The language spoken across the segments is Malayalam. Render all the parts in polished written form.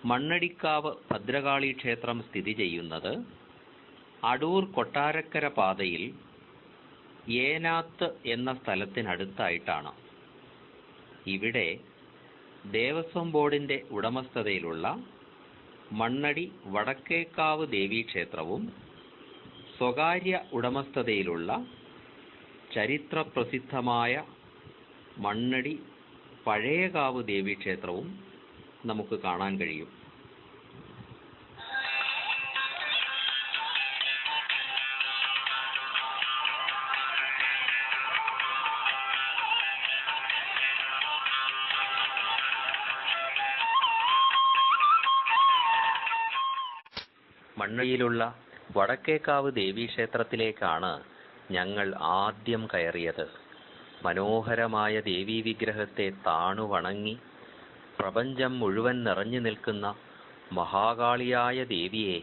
മണ്ണടിക്കാവ് ഭദ്രകാളി ക്ഷേത്രം സ്ഥിതി ചെയ്യുന്നത് അടൂർ കൊട്ടാരക്കര പാതയിൽ ഏനാത്ത് എന്ന സ്ഥലത്തിനടുത്തായിട്ടാണ്. ഇവിടെ ദേവസ്വം ബോർഡിൻ്റെ ഉടമസ്ഥതയിലുള്ള മണ്ണടി വടക്കേക്കാവ് ദേവീക്ഷേത്രവും സ്വകാര്യ ഉടമസ്ഥതയിലുള്ള ചരിത്രപ്രസിദ്ധമായ മണ്ണടി പഴയകാവ് ദേവീക്ഷേത്രവും നമുക്ക് കാണാൻ കഴിയും. മണ്ണടിയിലുള്ള വടക്കേക്കാവ് ദേവീക്ഷേത്രത്തിലേക്കാണ് ഞങ്ങൾ ആദ്യം കയറിയത്. മനോഹരമായ ദേവീ വിഗ്രഹത്തെ താണു വണങ്ങി പ്രപഞ്ചം മുഴുവൻ നിറഞ്ഞു നിൽക്കുന്ന മഹാകാളിയായ ദേവിയെ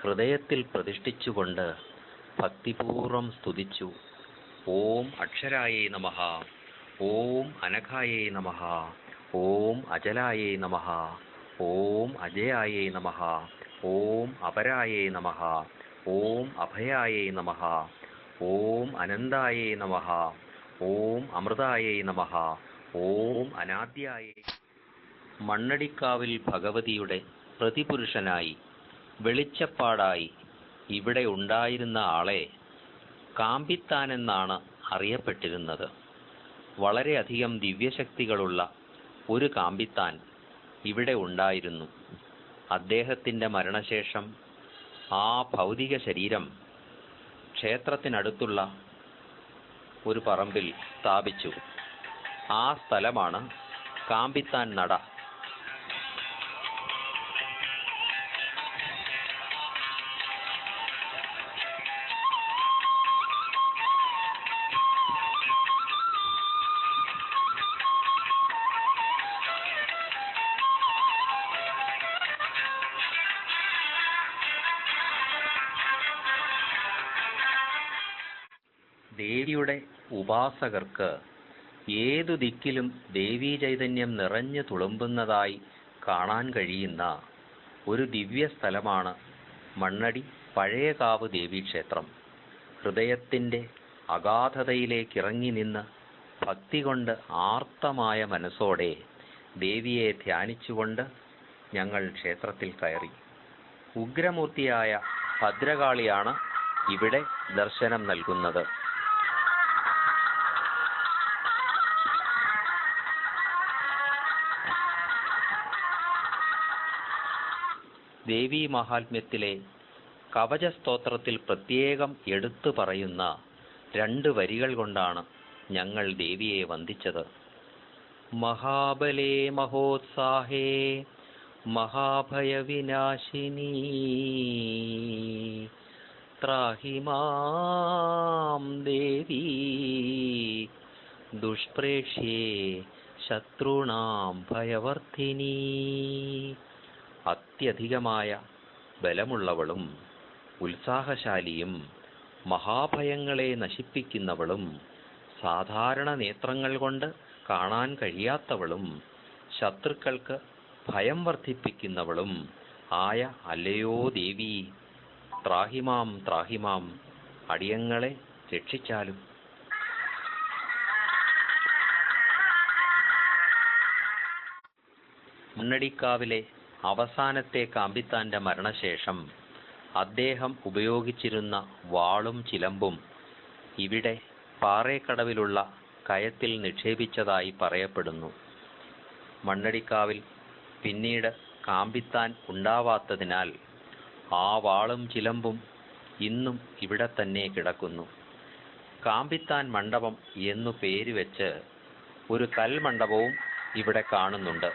ഹൃദയത്തിൽ പ്രതിഷ്ഠിച്ചുകൊണ്ട് ഭക്തിപൂർവം സ്തുതിച്ചു. ഓം അക്ഷരായേ നമഃ, ഓം അനഘായേ നമഃ, ഓം അജലായേ നമഃ, ഓം അജയായേ നമഃ, ഓം അപരായേ നമഃ, ഓം അഭയായേ നമഃ, ഓം അനന്തായേ നമഃ, ഓം അമൃതായേ നമഃ, ഓം അനാദ്യായേ. മണ്ണടിക്കാവിൽ ഭഗവതിയുടെ പ്രതിപുരുഷനായി വെളിച്ചപ്പാടായി ഇവിടെ ഉണ്ടായിരുന്ന ആളെ കാമ്പിത്താനെന്നാണ് അറിയപ്പെട്ടിരുന്നത്. വളരെയധികം ദിവ്യശക്തികളുള്ള ഒരു കാമ്പിത്താൻ ഇവിടെ ഉണ്ടായിരുന്നു. അദ്ദേഹത്തിൻ്റെ മരണശേഷം ആ ഭൗതിക ശരീരം ക്ഷേത്രത്തിനടുത്തുള്ള ഒരു പറമ്പിൽ സ്ഥാപിച്ചു. ആ സ്ഥലമാണ് കാമ്പിത്താൻ നട. ദേവിയുടെ ഉപാസകർക്ക് ഏതു ദിക്കിലും ദേവീ ചൈതന്യം നിറഞ്ഞു തുളുമ്പുന്നതായി കാണാൻ കഴിയുന്ന ഒരു ദിവ്യ സ്ഥലമാണ് മണ്ണടി പഴയകാവ് ദേവീക്ഷേത്രം. ഹൃദയത്തിൻ്റെ അഗാധതയിലേക്കിറങ്ങി നിന്ന് ഭക്തി കൊണ്ട് ആർത്തമായ മനസ്സോടെ ദേവിയെ ധ്യാനിച്ചുകൊണ്ട് ഞങ്ങൾ ക്ഷേത്രത്തിൽ കയറി. ഉഗ്രമൂർത്തിയായ ഭദ്രകാളിയാണ് ഇവിടെ ദർശനം നൽകുന്നത്. ദേവീ മഹാത്മ്യത്തിലെ കവചസ്തോത്രത്തിൽ പ്രത്യേകം എടുത്തു പറയുന്ന 2 വരികൾ കൊണ്ടാണ് ഞങ്ങൾ ദേവിയെ വന്ദിച്ചത്. മഹാബലേ മഹോത്സാഹേ മഹാഭയവിനാശിനീ ത്രാഹി മാം ദേവീ ദുഷ്പ്രേക്ഷ്യേ ശത്രുണാം ഭയവർദ്ധിനീ. അത്യധികമായ ബലമുള്ളവളും ഉത്സാഹശാലിയും മഹാഭയങ്ങളെ നശിപ്പിക്കുന്നവളും സാധാരണ നേത്രങ്ങൾ കൊണ്ട് കാണാൻ കഴിയാത്തവളും ശത്രുക്കൾക്ക് ഭയം വർദ്ധിപ്പിക്കുന്നവളും ആയ അല്ലയോ ദേവി, ത്രാഹിമാം ത്രാഹിമാം, അടിയങ്ങളെ രക്ഷിച്ചാലും. മണ്ണടിക്കാവിലെ അവസാനത്തെ കാമ്പിത്താൻ്റെ മരണശേഷം അദ്ദേഹം ഉപയോഗിച്ചിരുന്ന വാളും ചിലമ്പും ഇവിടെ പാറേക്കടവിലുള്ള കയത്തിൽ നിക്ഷേപിച്ചതായി പറയപ്പെടുന്നു. മണ്ണടിക്കാവിൽ പിന്നീട് കാമ്പിത്താൻ ഉണ്ടാവാത്തതിനാൽ ആ വാളും ചിലമ്പും ഇന്നും ഇവിടെ തന്നെ കിടക്കുന്നു. കാമ്പിത്താൻ മണ്ഡപം എന്നു പേര് വെച്ച് ഒരു കൽമണ്ഡപവും ഇവിടെ കാണുന്നുണ്ട്.